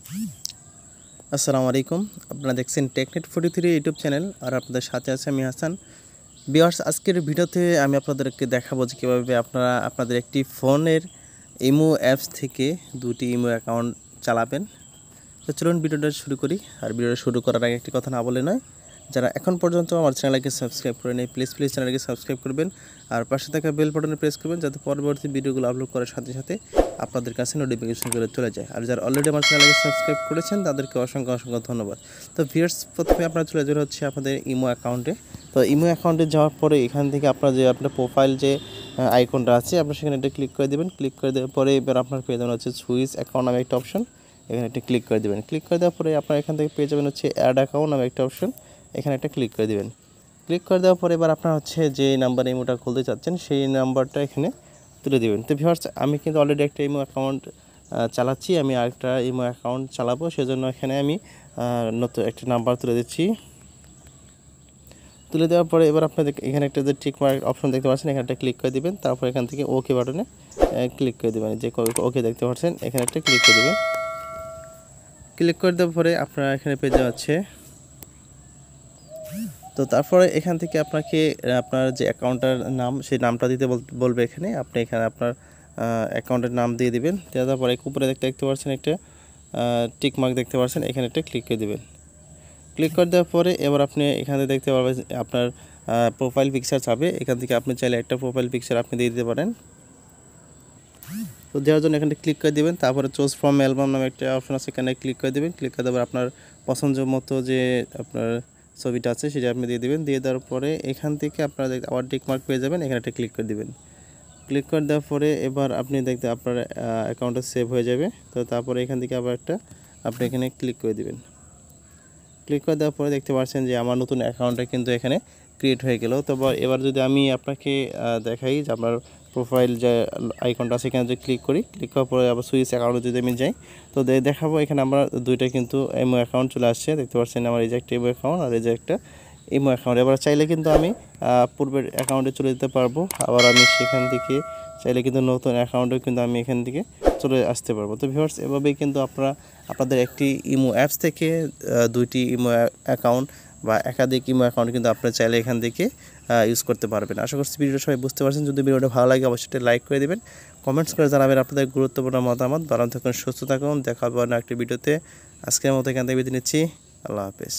আসসালামু আলাইকুম। আপনারা দেখছেন টেকনেট 43 ইউটিউব চ্যানেল আর আপনাদের সাথে আছে আমি হাসান। ভিউয়ার্স, আজকের ভিডিওতে আমি আপনাদেরকে দেখাবো যে কীভাবে আপনারা আপনাদের একটি ফোনের ইমো অ্যাপস থেকে দুটি ইমো অ্যাকাউন্ট চালাবেন। তো চলুন ভিডিওটা শুরু করি। আর ভিডিওটা শুরু করার আগে একটি কথা না বলে নয়, যারা এখন পর্যন্ত আমার চ্যানেলকে সাবস্ক্রাইব করে নেই প্লিজ চ্যানেলকে সাবস্ক্রাইব করবেন আর পাশে থাকা বেল বাটনে প্রেস করবেন যাতে পরবর্তী ভিডিওগুলো আপলোড করার সাথে সাথে আপনাদের কাছে নোটিফিকেশনগুলো চলে যায়। আর যারা অলরেডি আমার চ্যানেলকে সাবস্ক্রাইব করেছেন তাদেরকে অসংখ্য ধন্যবাদ। তো ভিউয়ার্স, প্রথমে আপনারা চলে যাবেন হচ্ছে আপনাদের ইমো অ্যাকাউন্টে। তো ইমো অ্যাকাউন্টে যাওয়ার পরে এখান থেকে আপনার প্রোফাইল যে আইকনটা আছে আপনার সেখানে একটা ক্লিক করে দেবেন। ক্লিক করে দেওয়ার পরে এবার আপনার পেয়ে যাবেন হচ্ছে সুইচ অ্যাকাউন্ট নামে একটা অপশন, এখানে একটা ক্লিক করে দেবেন। ক্লিক করে দেওয়ার পরে আপনার এখান থেকে পেয়ে যাবেন হচ্ছে অ্যাড অ্যাকাউন্ট নামে একটা অপশন, এখানে একটা ক্লিক করে দেবেন। ক্লিক করে দেওয়ার পরে এবার আপনার হচ্ছে যে নাম্বার ইমোটা খুলতে চাচ্ছেন সেই নাম্বারটা এখানে তুলে দেবেন। তো ভিউয়ার্স, আমি কিন্তু অলরেডি একটা ইমো অ্যাকাউন্ট চালাচ্ছি, আমি আরেকটা ইমো অ্যাকাউন্ট চালাবো, সেজন্য এখানে আমি নতুন একটা নাম্বার তুলে দিচ্ছি। তুলে দেওয়ার পরে এবার আপনাদের এখানে একটা যে টিক মার্ক অপশন দেখতে পাচ্ছেন, এখানে একটা ক্লিক করে দেবেন। তারপর এখান থেকে ওকে বাটনে ক্লিক করে দেবেন, যে ওকে দেখতে পাচ্ছেন এখানে একটা ক্লিক করে দেবেন। ক্লিক করে দেওয়ার পরে আপনারা এখানে পেয়ে যাচ্ছে। তো তারপরে এখান থেকে আপনাকে আপনার যে অ্যাকাউন্টটার নাম সেই নামটা দিতে বলবে। এখানে আপনি আপনার অ্যাকাউন্টের নাম দিয়ে দিবেন। দেওয়ার পরে উপরে দেখতে পাচ্ছেন একটা টিক মার্ক দেখতে পাচ্ছেন, এখানে একটা ক্লিক করে দেবেন। ক্লিক করে দেওয়ার পরে এবার আপনি এখানে দেখতে পারবেন আপনার প্রোফাইল পিকচার চাবে। এখান থেকে আপনি চাইলে একটা প্রোফাইল পিকচার আপনি দিয়ে দিতে পারেন। তো দেওয়ার জন্য এখানে ক্লিক করে দেবেন। তারপরে চুজ ফ্রম অ্যালবাম নামে একটা অপশন আছে, এখানে ক্লিক করে দেবেন। ক্লিক করে দেওয়ার আপনার পছন্দ মতো যে আপনার ছবিটা আছে সেটা আপনি দিয়ে দেবেন। দিয়ে দেওয়ার পরে এখান থেকে আপনারা আবার টিক মার্ক পেয়ে যাবেন, এখানে একটা ক্লিক করে দেবেন। ক্লিক করে দেওয়ার পরে এবার আপনি দেখতে আপনার অ্যাকাউন্টটা সেভ হয়ে যাবে। তো তারপরে এখান থেকে আবার একটা আপনি এখানে ক্লিক করে দেবেন। ক্লিক করে দেওয়ার পরে দেখতে পাচ্ছেন যে আমার নতুন অ্যাকাউন্টটা কিন্তু এখানে ক্রিয়েট হয়ে গেল। তো এবার যদি আমি আপনাকে দেখাই যে আপনার প্রোফাইল যে আইকনটা আছে এখানে যদি ক্লিক করি, ক্লিক করার পরে আবার সুইচ অ্যাকাউন্টে যদি আমি যাই তো দেখাবো এখানে আমরা দুইটা কিন্তু ইমো অ্যাকাউন্ট চলে আসছে। দেখতে পাচ্ছেন আমার এই যে একটা ইমো অ্যাকাউন্ট আর এই যে একটা ইমো অ্যাকাউন্ট। এবার চাইলে কিন্তু আমি পূর্বের অ্যাকাউন্টে চলে যেতে পারবো, আবার আমি সেখান থেকে চাইলে কিন্তু নতুন অ্যাকাউন্টেও কিন্তু আমি এখান থেকে চলে আসতে পারবো। তো ভিউয়ার্স, এভাবেই কিন্তু আপনারা আপনাদের একটি ইমো অ্যাপস থেকে দুইটি ইমো অ্যাকাউন্ট বা একাধিক ইমো অ্যাকাউন্ট কিন্তু আপনারা চাইলে এখান থেকে ইউজ করতে পারবেন। আশা করছি ভিডিওটা সবাই বুঝতে পারছেন। যদি ভিডিওটা ভালো লাগে অবশ্যই লাইক করে দেবেন, কমেন্টস করে জানাবেন আপনাদের গুরুত্বপূর্ণ মতামত। ভালো থাকুন, সুস্থ থাকুন, দেখা হবে না একটি ভিডিওতে। আজকের মতো এখান থেকে বিদায় নিচ্ছি। আল্লাহ হাফেজ।